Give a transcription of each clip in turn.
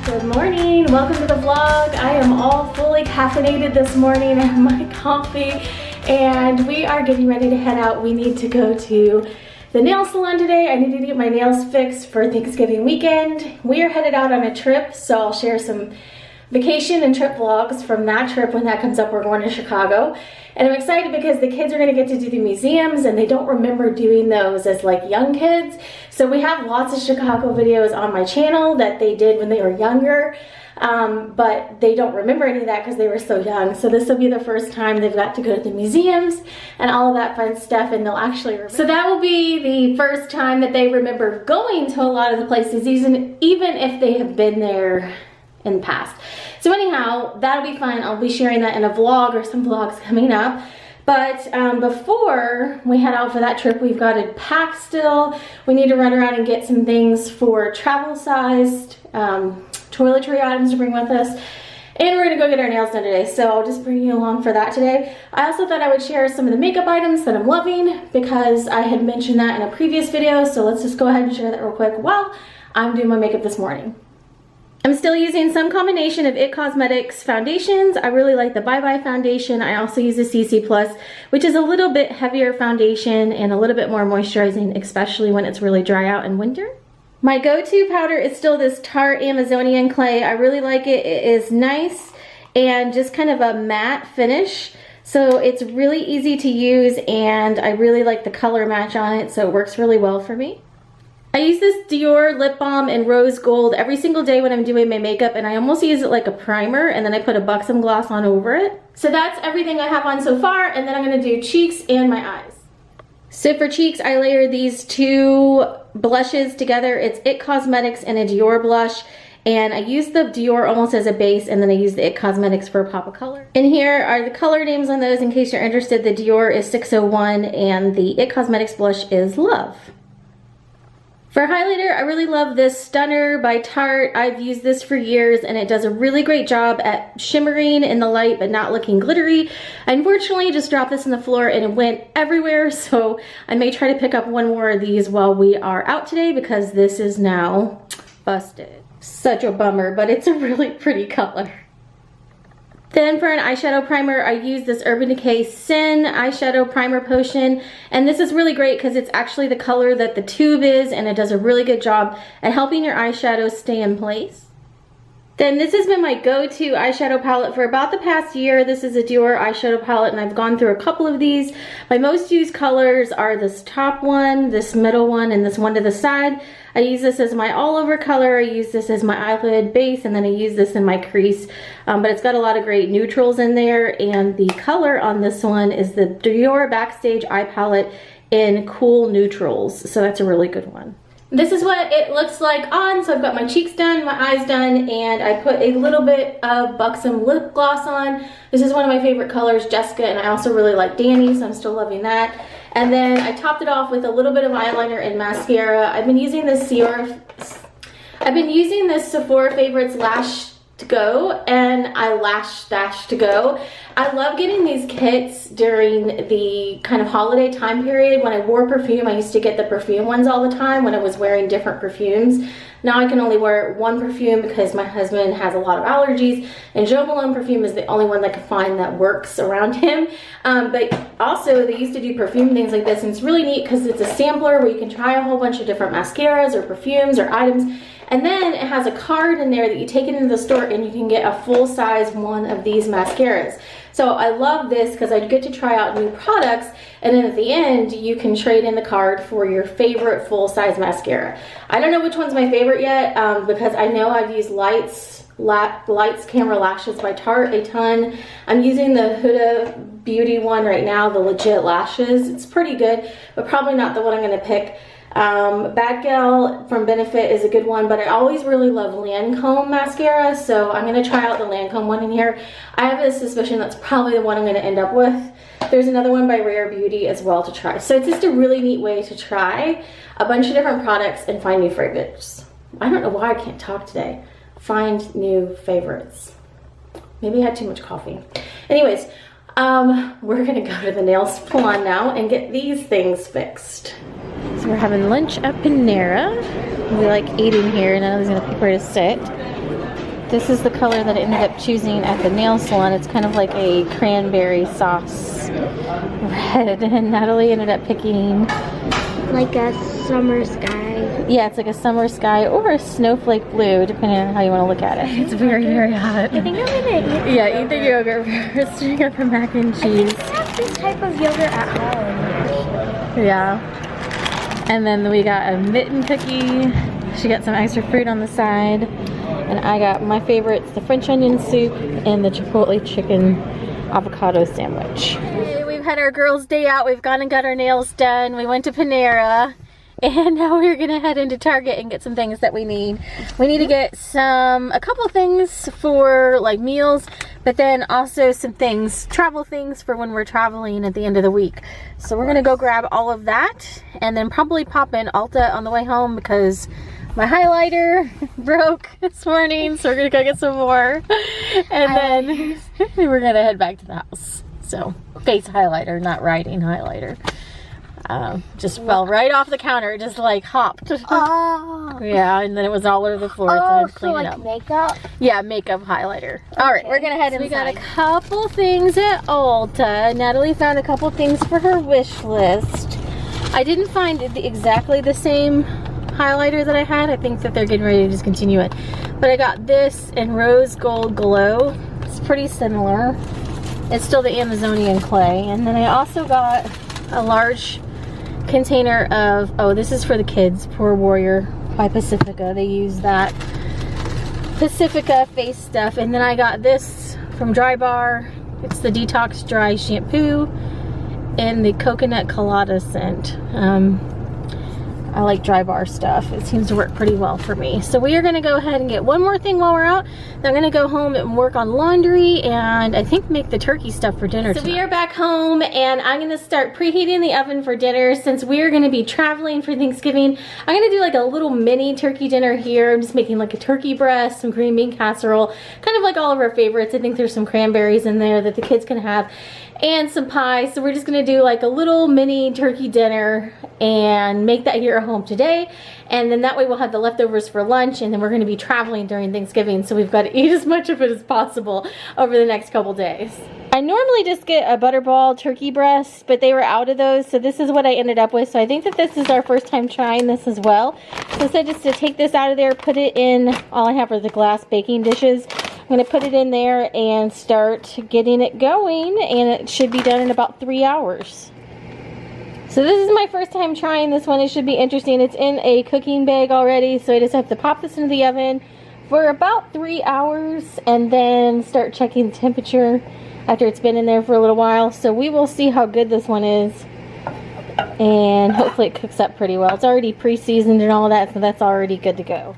Good morning, welcome to the vlog. I am all fully caffeinated this morning. I have my coffee and we are getting ready to head out. We need to go to the nail salon today. I need to get my nails fixed for Thanksgiving weekend. We are headed out on a trip, so I'll share some vacation and trip vlogs from that trip when that comes up. We're going to Chicago. And I'm excited because the kids are going to get to do the museums and they don't remember doing those as like young kids. So we have lots of Chicago videos on my channel that they did when they were younger. But they don't remember any of that because they were so young. So this will be the first time they've got to go to the museums and all of that fun stuff, and they'll actually remember. So that will be the first time that they remember going to a lot of the places, even if they have been there in the past. So anyhow, that'll be fun. I'll be sharing that in a vlog or some vlogs coming up. But before we head out for that trip, we've got to pack still. We need to run around and get some things for travel-sized toiletry items to bring with us. And we're gonna go get our nails done today, so I'll just bring you along for that today. I also thought I would share some of the makeup items that I'm loving because I had mentioned that in a previous video, so let's just go ahead and share that real quick while I'm doing my makeup this morning. I'm still using some combination of IT Cosmetics foundations. I really like the Bye Bye foundation. I also use the CC Plus, which is a little bit heavier foundation and a little bit more moisturizing, especially when it's really dry out in winter. My go-to powder is still this Tarte Amazonian clay. I really like it. It is nice and just kind of a matte finish. So it's really easy to use and I really like the color match on it, so it works really well for me. I use this Dior lip balm in rose gold every single day when I'm doing my makeup, and I almost use it like a primer, and then I put a buxom gloss on over it. So that's everything I have on so far, and then I'm gonna do cheeks and my eyes. So for cheeks, I layer these two blushes together. It's IT Cosmetics and a Dior blush, and I use the Dior almost as a base, and then I use the IT Cosmetics for a pop of color. And here are the color names on those in case you're interested. The Dior is 601, and the IT Cosmetics blush is Love. For highlighter, I really love this Stunner by Tarte. I've used this for years and it does a really great job at shimmering in the light but not looking glittery. I unfortunately just dropped this on the floor and it went everywhere, so I may try to pick up one more of these while we are out today because this is now busted. Such a bummer, but it's a really pretty color. Then for an eyeshadow primer, I use this Urban Decay Sin eyeshadow primer potion, and this is really great because it's actually the color that the tube is, and it does a really good job at helping your eyeshadows stay in place. Then this has been my go-to eyeshadow palette for about the past year. This is a Dior eyeshadow palette, and I've gone through a couple of these. My most used colors are this top one, this middle one, and this one to the side. I use this as my all-over color. I use this as my eyelid base, and then I use this in my crease. But it's got a lot of great neutrals in there, and the color on this one is the Dior Backstage Eye Palette in Cool Neutrals, so that's a really good one. This is what it looks like on, so I've got my cheeks done, my eyes done, and I put a little bit of Buxom lip gloss on. This is one of my favorite colors, Jessica, and I also really like Danny, so I'm still loving that. And then I topped it off with a little bit of eyeliner and mascara. I've been using this Sephora Favorites Lash to Go and Eyelash Stash to Go. I love getting these kits during the kind of holiday time period. When I wore perfume, I used to get the perfume ones all the time when I was wearing different perfumes. Now I can only wear one perfume because my husband has a lot of allergies, and Jo Malone perfume is the only one that I can find that works around him. But also they used to do perfume things like this, and it's really neat because it's a sampler where you can try a whole bunch of different mascaras or perfumes or items. And then it has a card in there that you take it into the store and you can get a full-size one of these mascaras. So I love this because I get to try out new products, and then at the end you can trade in the card for your favorite full-size mascara. I don't know which one's my favorite yet because I know I've used Lights Camera Lashes by Tarte a ton. I'm using the Huda Beauty one right now, the Legit Lashes. It's pretty good, but probably not the one I'm going to pick. Bad Gal from Benefit is a good one, but I always really love Lancome mascara, so I'm going to try out the Lancome one in here. I have a suspicion that's probably the one I'm going to end up with. There's another one by Rare Beauty as well to try. So it's just a really neat way to try a bunch of different products and find new favorites. I don't know why I can't talk today. Find new favorites. Maybe I had too much coffee. Anyways, we're going to go to the nail salon now and get these things fixed. So we're having lunch at Panera. We like eating here, and I was gonna pick where to sit. This is the color that I ended up choosing at the nail salon. It's kind of like a cranberry sauce red, and Natalie ended up picking like a summer sky. Yeah, it's like a summer sky or a snowflake blue, depending on how you want to look at it. It's very, very hot. I think I'm gonna eat the yogurt first. You got the mac and cheese. I have this type of yogurt at home. Yeah. And then we got a mitten cookie. She got some extra fruit on the side. And I got my favorites, the French onion soup and the Chipotle chicken avocado sandwich. Hey, we've had our girls' day out. We've gone and got our nails done. We went to Panera. And now we're gonna head into Target and get some things that we need. We need to get a couple things for like meals, but then also some things, travel things for when we're traveling at the end of the week. So we're gonna go grab all of that and then probably pop in Ulta on the way home because my highlighter broke this morning. So we're gonna go get some more. And then we're gonna head back to the house. So face highlighter, not writing highlighter. Just fell right off the counter. It just like hopped. Oh. Yeah, and then it was all over the floor. So I had to clean it up. Makeup? Yeah, makeup highlighter. All right, we're gonna head inside. We got a couple things at Ulta. Natalie found a couple things for her wish list. I didn't find exactly the same highlighter that I had. I think that they're getting ready to discontinue it. But I got this in Rose Gold Glow. It's pretty similar. It's still the Amazonian clay. And then I also got a large container of, oh, this is for the kids, Poor Warrior by Pacifica. They use that Pacifica face stuff. And then I got this from Dry Bar. It's the Detox Dry Shampoo and the Coconut Colada scent. I like Dry Bar stuff. It seems to work pretty well for me. So we are gonna go ahead and get one more thing while we're out. Then I'm gonna go home and work on laundry and I think make the turkey stuff for dinner tonight. So we are back home and I'm gonna start preheating the oven for dinner since we are gonna be traveling for Thanksgiving. I'm gonna do like a little mini turkey dinner here. I'm just making like a turkey breast, some green bean casserole, kind of like all of our favorites. I think there's some cranberries in there that the kids can have, and some pie. So we're just gonna do like a little mini turkey dinner and make that here at home today, and then that way we'll have the leftovers for lunch, and then we're gonna be traveling during Thanksgiving, so we've got to eat as much of it as possible over the next couple days. I normally just get a butterball turkey breast, but they were out of those, so this is what I ended up with. So I think that this is our first time trying this as well. So instead just to take this out of there, put it in, all I have are the glass baking dishes. I'm gonna put it in there and start getting it going, and it should be done in about 3 hours. So this is my first time trying this one. It should be interesting. It's in a cooking bag already, so I just have to pop this into the oven for about 3 hours and then start checking the temperature after it's been in there for a little while. So we will see how good this one is, and hopefully it cooks up pretty well. It's already pre-seasoned and all that, so that's already good to go.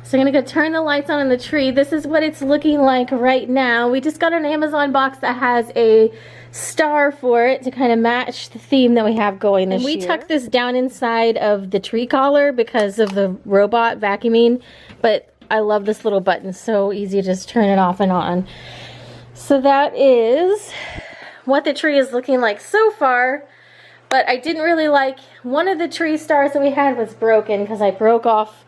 So I'm gonna go turn the lights on in the tree. This is what it's looking like right now. We just got an Amazon box that has a star for it to kind of match the theme that we have going this year. And we tucked this down inside of the tree collar because of the robot vacuuming, but I love this little button. So easy to just turn it off and on. So that is what the tree is looking like so far. But I didn't really like, one of the tree stars that we had was broken because I broke off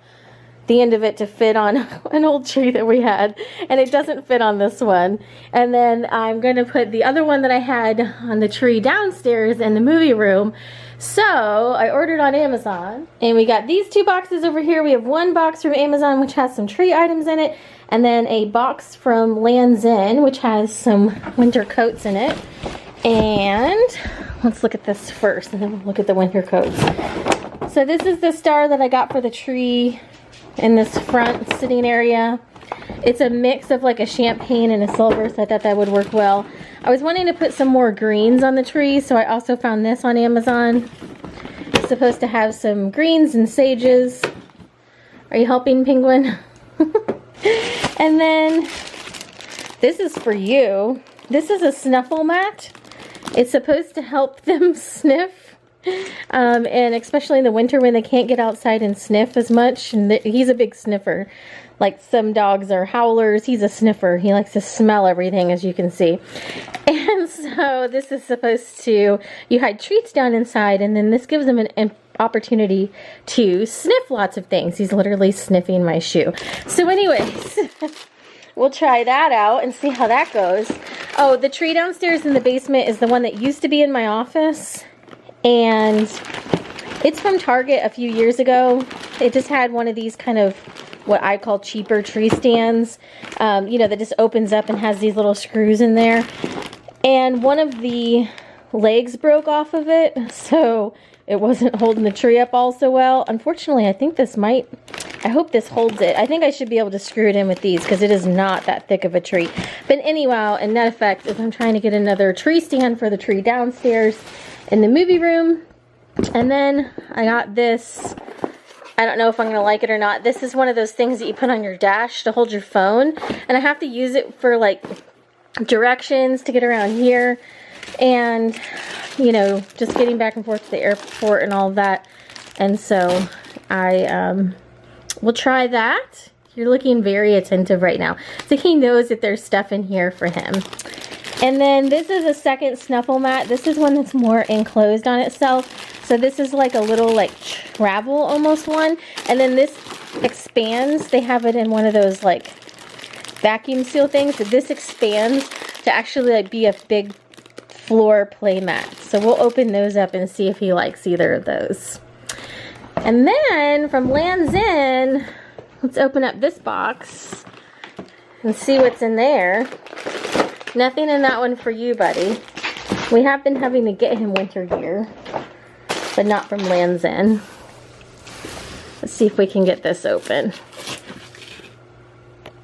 the end of it to fit on an old tree that we had, and it doesn't fit on this one. And then I'm going to put the other one that I had on the tree downstairs in the movie room. So I ordered on Amazon, and we got these two boxes over here. We have one box from Amazon which has some tree items in it, and then a box from Land's End which has some winter coats in it. And let's look at this first, and then we'll look at the winter coats. So this is the star that I got for the tree in this front sitting area. It's a mix of like a champagne and a silver, so I thought that would work well. I was wanting to put some more greens on the tree, so I also found this on Amazon. It's supposed to have some greens and sages. Are you helping, Penguin? And then this is for you. This is a snuffle mat. It's supposed to help them sniff. And especially in the winter when they can't get outside and sniff as much. And he's a big sniffer. Like some dogs are howlers, he's a sniffer. He likes to smell everything, as you can see. And so this is supposed to, you hide treats down inside, and then this gives him an opportunity to sniff lots of things. He's literally sniffing my shoe. So anyways, we'll try that out and see how that goes. Oh, the tree downstairs in the basement is the one that used to be in my office. And it's from Target a few years ago. It just had one of these kind of what I call cheaper tree stands. You know, that just opens up and has these little screws in there. And one of the legs broke off of it, so it wasn't holding the tree up all so well. Unfortunately, I think this might, I hope this holds it. I think I should be able to screw it in with these because it is not that thick of a tree. But anyhow, in net effect, is I'm trying to get another tree stand for the tree downstairs in the movie room. And then I got this. I don't know if I'm going to like it or not. This is one of those things that you put on your dash to hold your phone. And I have to use it for like directions to get around here. And, you know, just getting back and forth to the airport and all of that. And so I will try that. You're looking very attentive right now. So he knows that there's stuff in here for him. And then this is a second snuffle mat. This is one that's more enclosed on itself. So this is like a little like travel almost one. And then this expands. They have it in one of those like vacuum seal things. So this expands to actually like be a big floor play mat. So we'll open those up and see if he likes either of those. And then from Land's End, let's open up this box and see what's in there. Nothing in that one for you, buddy. We have been having to get him winter gear, but not from Land's End. Let's see if we can get this open.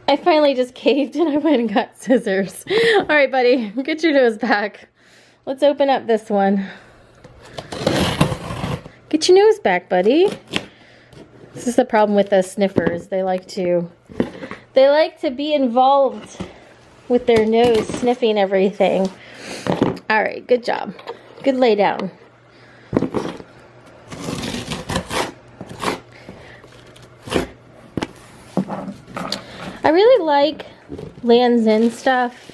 I finally just caved and I went and got scissors. All right, buddy, get your nose back. Let's open up this one. Get your nose back, buddy. This is the problem with the sniffers. They like to be involved with their nose, sniffing everything. All right, good job. Good lay down. I really like Land's End stuff.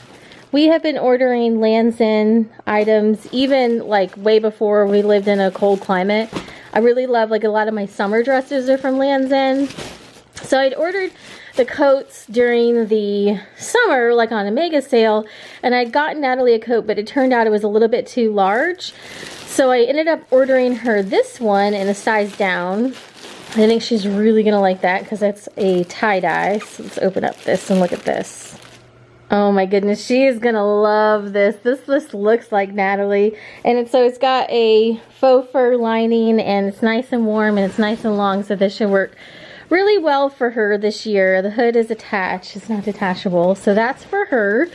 We have been ordering Land's End items even like way before we lived in a cold climate. I really love, like, a lot of my summer dresses are from Land's End. So I'd ordered the coats during the summer, like on a mega sale, and I'd gotten Natalie a coat, but it turned out it was a little bit too large. So I ended up ordering her this one in a size down. I think she's really gonna like that because that's a tie-dye. So let's open up this and look at this. Oh my goodness, she is gonna love this. This looks like Natalie. And it's got a faux fur lining, and it's nice and warm, and it's nice and long, so this should work really well for her this year. The hood is attached, it's not detachable, so that's for her.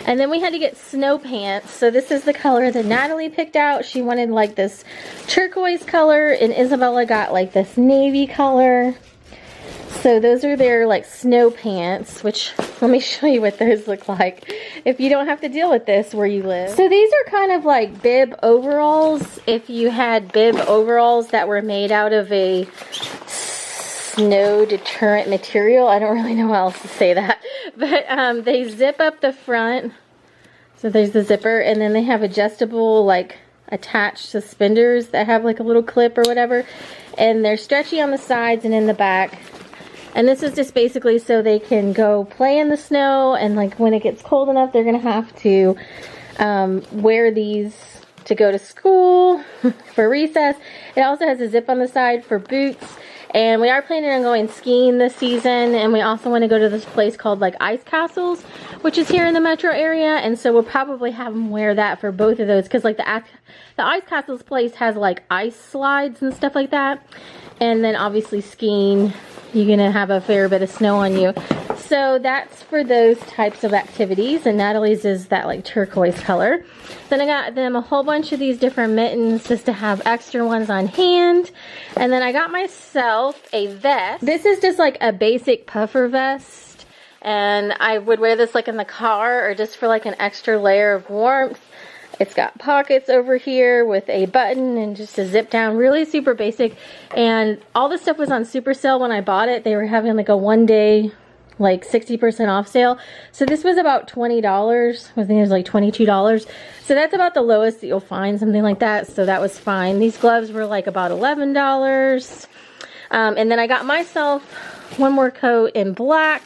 And then we had to get snow pants. So this is the color that Natalie picked out. She wanted like this turquoise color, and Isabella got like this navy color. So those are their like snow pants, which let me show you what those look like if you don't have to deal with this where you live. So these are kind of like bib overalls. If you had bib overalls that were made out of a snow deterrent material. I don't really know how else to say that. But they zip up the front. So there's the zipper, and then they have adjustable like attached suspenders that have like a little clip or whatever. And they're stretchy on the sides and in the back. And this is just basically so they can go play in the snow, and like when it gets cold enough, they're gonna have to wear these to go to school for recess. It also has a zip on the side for boots. And we are planning on going skiing this season, and we also want to go to this place called like Ice Castles, which is here in the metro area. And so we'll probably have them wear that for both of those, because like the Ice Castles place has like ice slides and stuff like that. And then obviously skiing, you're gonna have a fair bit of snow on you. So that's for those types of activities, and Natalie's is that like turquoise color. Then I got them a whole bunch of these different mittens just to have extra ones on hand. And then I got myself a vest. This is just like a basic puffer vest, and I would wear this like in the car or just for like an extra layer of warmth. It's got pockets over here with a button and just a zip down, really super basic. And all this stuff was on super sale when I bought it. They were having like a one-day like 60% off sale. So this was about $20. I think it was like $22. So that's about the lowest that you'll find, something like that. So that was fine. These gloves were like about $11. And then I got myself one more coat in black.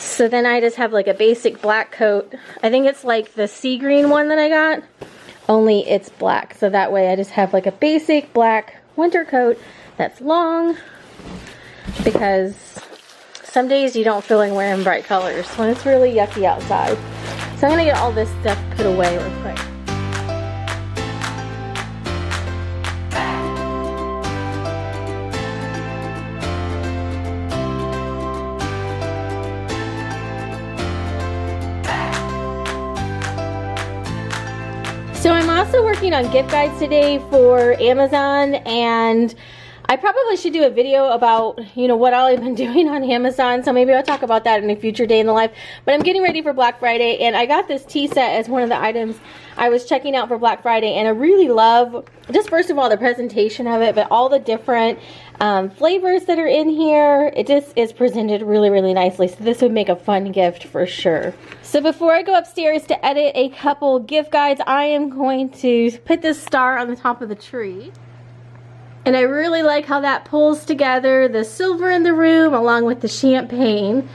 So then I just have like a basic black coat. I think it's like the sea green one that I got, only it's black. So that way I just have like a basic black winter coat that's long, because some days you don't feel like wearing bright colors when it's really yucky outside. So I'm gonna get all this stuff put away real quick. So I'm also working on gift guides today for Amazon, and I probably should do a video about, you know, what all I've been doing on Amazon, so maybe I'll talk about that in a future day in the life. But I'm getting ready for Black Friday, and I got this tea set as one of the items I was checking out for Black Friday, and I really love, just first of all, the presentation of it, but all the different flavors that are in here. It just is presented really, really nicely, so this would make a fun gift for sure. So before I go upstairs to edit a couple gift guides, I am going to put this star on the top of the tree. And I really like how that pulls together the silver in the room along with the champagne.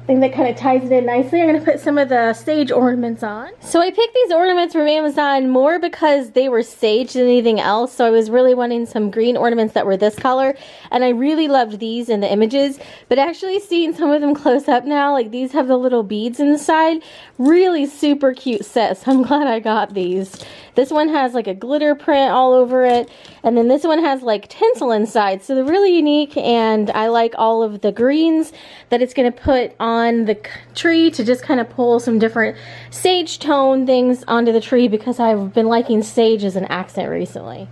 I think that kind of ties it in nicely. I'm going to put some of the sage ornaments on. So I picked these ornaments from Amazon more because they were sage than anything else. So I was really wanting some green ornaments that were this color. And I really loved these in the images. But actually seeing some of them close up now, like these have the little beads inside. Really super cute set. So I'm glad I got these. This one has like a glitter print all over it. And then this one has like tinsel inside. So they're really unique, and I like all of the greens that it's going to put on the tree to just kind of pull some different sage tone things onto the tree, because I've been liking sage as an accent recently.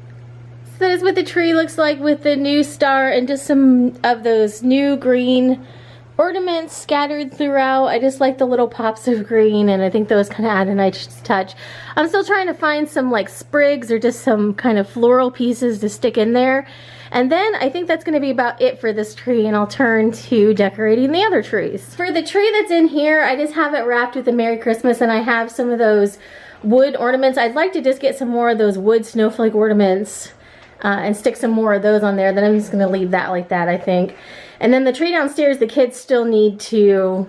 So that is what the tree looks like with the new star and just some of those new green ornaments scattered throughout. I just like the little pops of green, and I think those kind of add a nice touch. I'm still trying to find some like sprigs or just some kind of floral pieces to stick in there. And then I think that's going to be about it for this tree, and I'll turn to decorating the other trees. For the tree that's in here, I just have it wrapped with a Merry Christmas, and I have some of those wood ornaments. I'd like to just get some more of those wood snowflake ornaments and stick some more of those on there. Then I'm just going to leave that like that, I think. And then the tree downstairs, the kids still need to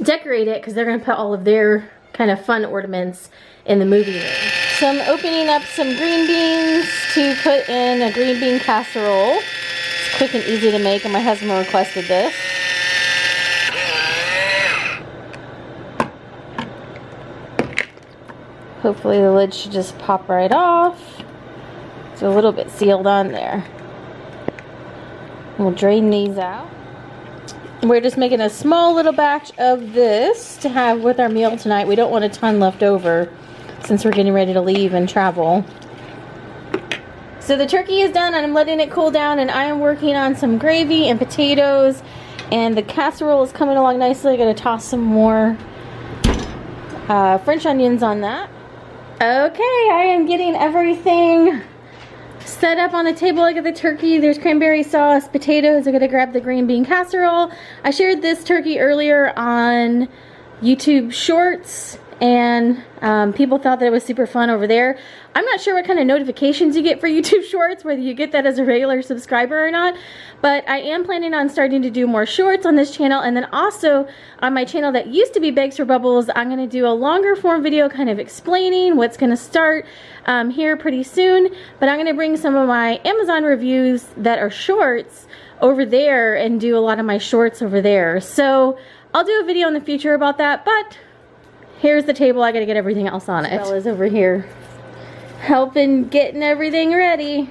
decorate it because they're going to put all of their kind of fun ornaments in the movie room. So I'm opening up some green beans to put in a green bean casserole. It's quick and easy to make, and my husband requested this. Hopefully the lid should just pop right off. It's a little bit sealed on there. We'll drain these out. We're just making a small little batch of this to have with our meal tonight. We don't want a ton left over since we're getting ready to leave and travel. So the turkey is done, and I'm letting it cool down, and I am working on some gravy and potatoes, and the casserole is coming along nicely. I'm going to toss some more French onions on that. Okay, I am getting everything set up on the table. Look at the turkey. There's cranberry sauce, potatoes. I'm gonna grab the green bean casserole. I shared this turkey earlier on YouTube Shorts, and people thought that it was super fun over there. I'm not sure what kind of notifications you get for YouTube Shorts, whether you get that as a regular subscriber or not, but I am planning on starting to do more shorts on this channel. And then also on my channel that used to be Bakes for Bubbles, I'm going to do a longer form video kind of explaining what's going to start here pretty soon. But I'm going to bring some of my Amazon reviews that are shorts over there and do a lot of my shorts over there. So I'll do a video in the future about that, but here's the table. I got to get everything else on it. Bella's over here helping getting everything ready.